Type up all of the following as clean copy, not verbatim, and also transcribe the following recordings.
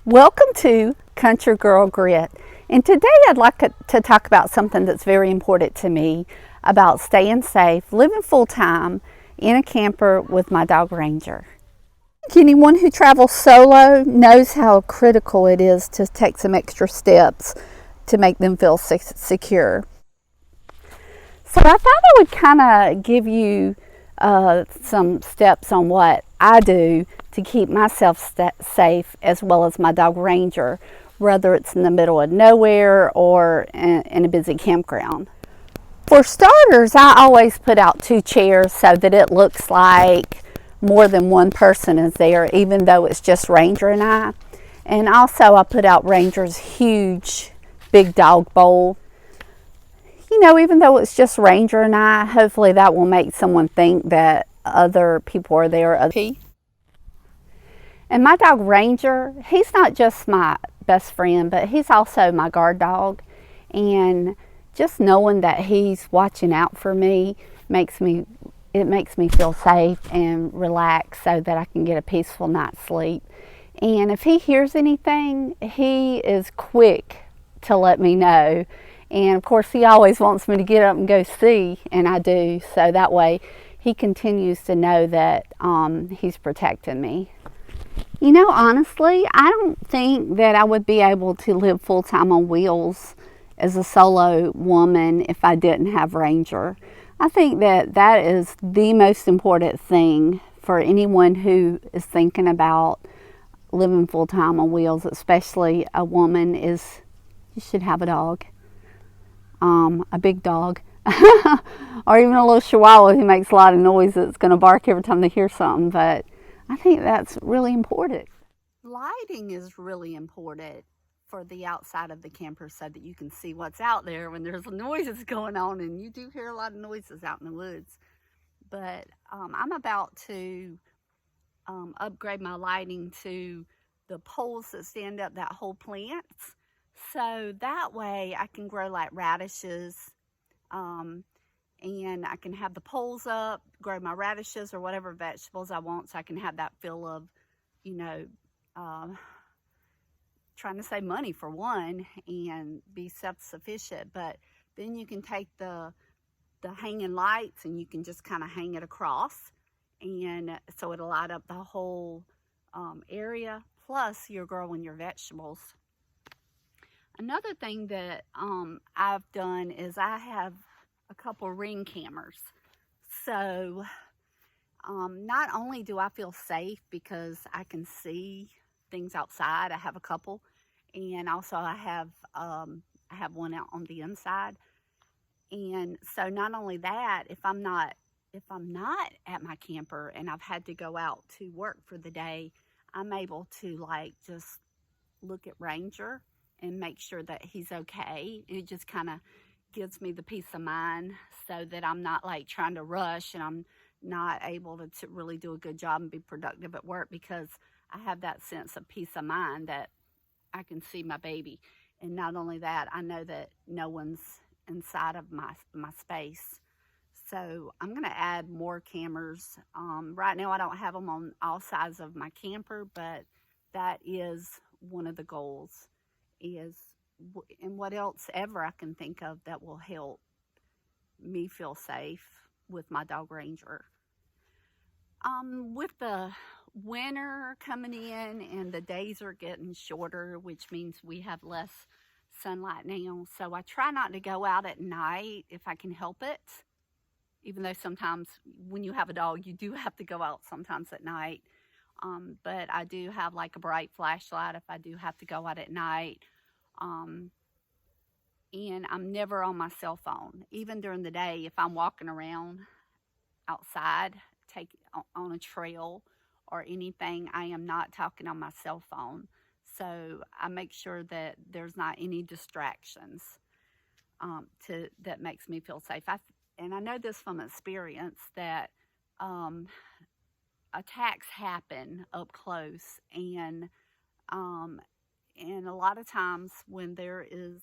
Welcome to Country Girl Grit, and today I'd like to talk about something that's very important to me about staying safe, living full time in a camper with my dog Ranger. Anyone who travels solo knows how critical it is to take some extra steps to make them feel secure. So I thought I would kind of give you some steps on what I do to keep myself safe as well as my dog Ranger, whether it's in the middle of nowhere or in a busy campground. For starters, I always put out 2 chairs so that it looks like more than one person is there, even though it's just Ranger and I. And also I put out Ranger's huge big dog bowl. You know, even though it's just Ranger and I, hopefully that will make someone think that other people are there. And my dog Ranger, he's not just my best friend, but he's also my guard dog. And just knowing that he's watching out for me makes me feel safe and relaxed so that I can get a peaceful night's sleep. And if he hears anything, he is quick to let me know. And of course, he always wants me to get up and go see, and I do. So that way, he continues to know that he's protecting me. You know, honestly, I don't think that I would be able to live full-time on wheels as a solo woman if I didn't have Ranger. I think that is the most important thing for anyone who is thinking about living full-time on wheels, especially a woman, is you should have a dog. A big dog. Or even a little chihuahua who makes a lot of noise that's going to bark every time they hear something. But I think that's really important. Lighting is really important for the outside of the camper so that you can see what's out there when there's noises going on, and you do hear a lot of noises out in the woods. But I'm about to upgrade my lighting to the poles that stand up that hold plants, so that way I can grow like radishes, and I can have the poles up, grow my radishes or whatever vegetables I want, so I can have that feel of, you know, trying to save money for one and be self-sufficient. But then you can take the hanging lights and you can just kind of hang it across, and so it'll light up the whole area, plus you're growing your vegetables. Another thing that I've done is I have a couple ring cameras. So not only do I feel safe because I can see things outside, I have a couple, and also I have one out on the inside. And so not only that, if I'm not at my camper and I've had to go out to work for the day, I'm able to like just look at Ranger and make sure that he's okay. It just kind of gives me the peace of mind so that I'm not like trying to rush and I'm not able to really do a good job and be productive at work, because I have that sense of peace of mind that I can see my baby. And not only that, I know that no one's inside of my space. So I'm going to add more cameras. Right now I don't have them on all sides of my camper, but that is one of the goals, and what else ever I can think of that will help me feel safe with my dog Ranger. With the winter coming in and the days are getting shorter, which means we have less sunlight now, so I try not to go out at night if I can help it, even though sometimes when you have a dog you do have to go out sometimes at night. But I do have like a bright flashlight if I do have to go out at night. And I'm never on my cell phone. Even during the day, if I'm walking around outside, on a trail or anything, I am not talking on my cell phone. So I make sure that there's not any distractions that makes me feel safe. And I know this from experience that attacks happen up close, and a lot of times when there is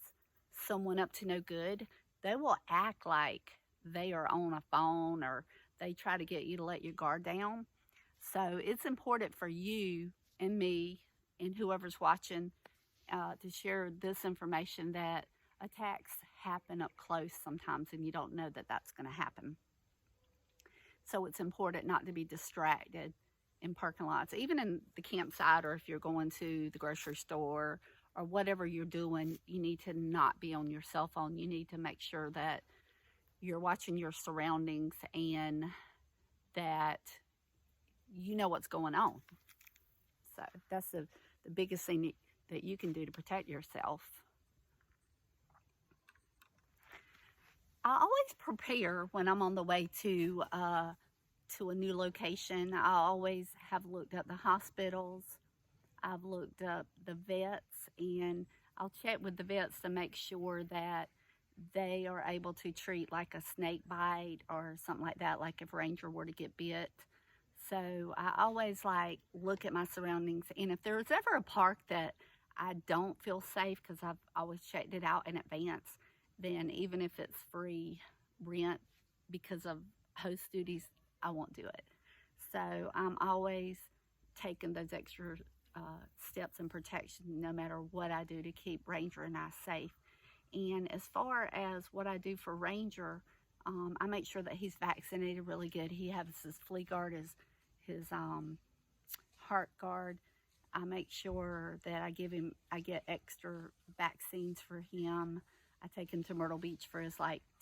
someone up to no good, they will act like they are on a phone, or they try to get you to let your guard down. So it's important for you and me and whoever's watching to share this information that attacks happen up close sometimes, and you don't know that that's going to happen. So it's important not to be distracted in parking lots, even in the campsite, or if you're going to the grocery store or whatever you're doing, you need to not be on your cell phone. You need to make sure that you're watching your surroundings and that you know what's going on. So that's the biggest thing that you can do to protect yourself. I always prepare when I'm on the way to a new location. I always have looked up the hospitals. I've looked up the vets, and I'll check with the vets to make sure that they are able to treat like a snake bite or something like that, like if Ranger were to get bit. So I always look at my surroundings, and if there's ever a park that I don't feel safe, because I've always checked it out in advance, then even if it's free rent because of host duties, I won't do it. So I'm always taking those extra steps in protection no matter what I do to keep Ranger and I safe. And as far as what I do for Ranger, I make sure that he's vaccinated really good. He has his flea guard, his heart guard. I make sure that I get extra vaccines for him. I take him to Myrtle Beach for his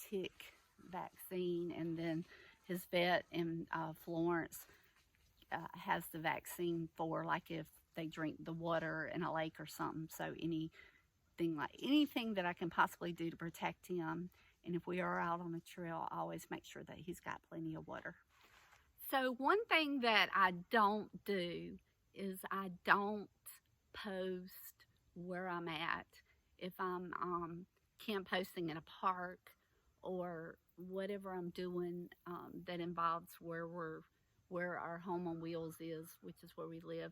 tick vaccine, and then his vet in Florence has the vaccine for if they drink the water in a lake or something. So anything that I can possibly do to protect him. And if we are out on a trail, I always make sure that he's got plenty of water. So one thing that I don't do is I don't post where I'm at. If I'm camp posting in a park or whatever I'm doing that involves where our home on wheels is, which is where we live,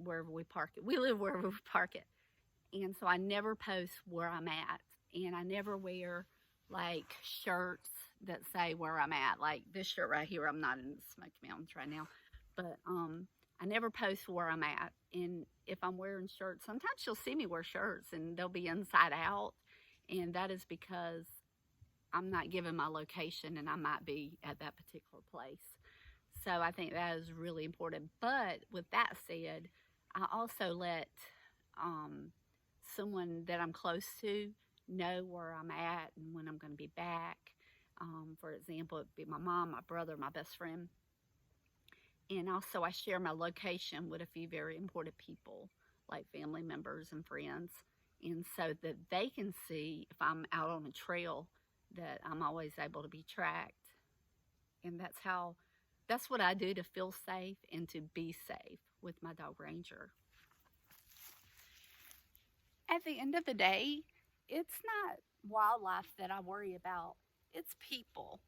wherever we park it. We live wherever we park it. And so I never post where I'm at, and I never wear shirts that say where I'm at. Like this shirt right here, I'm not in the Smoky Mountains right now, but I never post where I'm at. And if I'm wearing shirts, sometimes you'll see me wear shirts and they'll be inside out, and that is because I'm not giving my location and I might be at that particular place. So I think that is really important. But with that said, I also let someone that I'm close to know where I'm at and when I'm going to be back. For example, it'd be my mom, my brother, my best friend. And also I share my location with a few very important people, like family members and friends. And so that they can see if I'm out on a trail that I'm always able to be tracked. And that's what I do to feel safe and to be safe with my dog Ranger. At the end of the day, it's not wildlife that I worry about, it's people.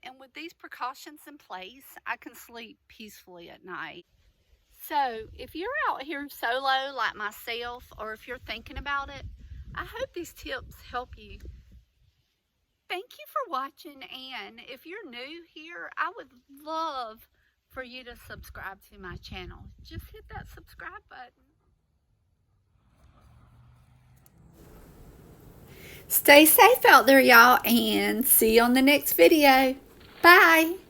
And with these precautions in place, I can sleep peacefully at night. So if you're out here solo like myself, or if you're thinking about it, I hope these tips help you. Thank you for watching, and if you're new here, I would love for you to subscribe to my channel. Just hit that subscribe button. Stay safe out there, y'all, and see you on the next video. Bye.